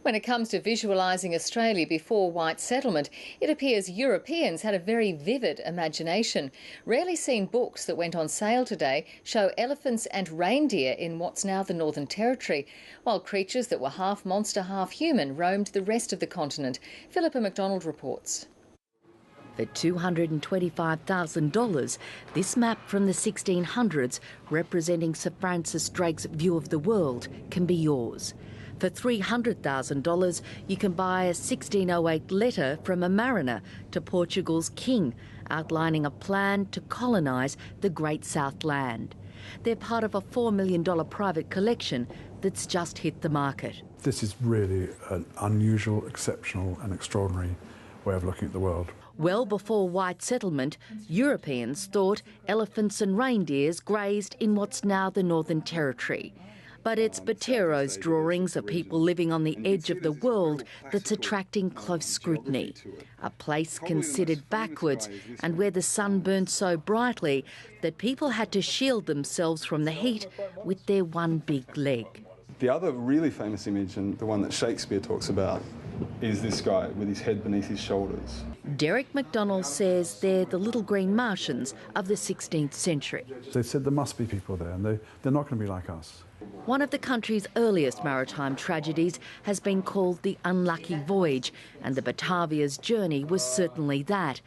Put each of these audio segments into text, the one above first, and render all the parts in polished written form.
When it comes to visualising Australia before white settlement, it appears Europeans had a very vivid imagination. Rarely seen books that went on sale today show elephants and reindeer in what's now the Northern Territory, while creatures that were half monster, half human roamed the rest of the continent. Philippa McDonald reports. For $225,000, this map from the 1600s, representing Sir Francis Drake's view of the world, can be yours. For $300,000, you can buy a 1608 letter from a mariner to Portugal's king, outlining a plan to colonise the Great South Land. They're part of a $4 million private collection that's just hit the market. This is really an unusual, exceptional and extraordinary way of looking at the world. Well before white settlement, Europeans thought elephants and reindeers grazed in what's now the Northern Territory. But it's Botero's drawings of people living on the edge of the world that's attracting close scrutiny. A place considered backwards and where the sun burned so brightly that people had to shield themselves from the heat with their one big leg. The other really famous image, and the one that Shakespeare talks about, is this guy with his head beneath his shoulders. Derek McDonald says they're the little green Martians of the 16th century. They said there must be people there and they're not going to be like us. One of the country's earliest maritime tragedies has been called the Unlucky Voyage, and the Batavia's journey was certainly that.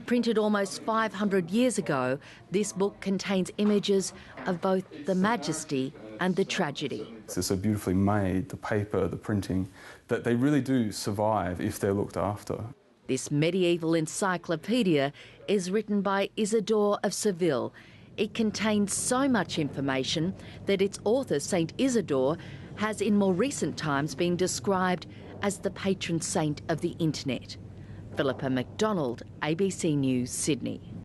Printed almost 500 years ago, this book contains images of both the majesty and the tragedy. It's so beautifully made, the paper, the printing, that they really do survive if they're looked after. This medieval encyclopedia is written by Isidore of Seville. It contains so much information that its author, Saint Isidore, has in more recent times been described as the patron saint of the internet. Philippa McDonald, ABC News, Sydney.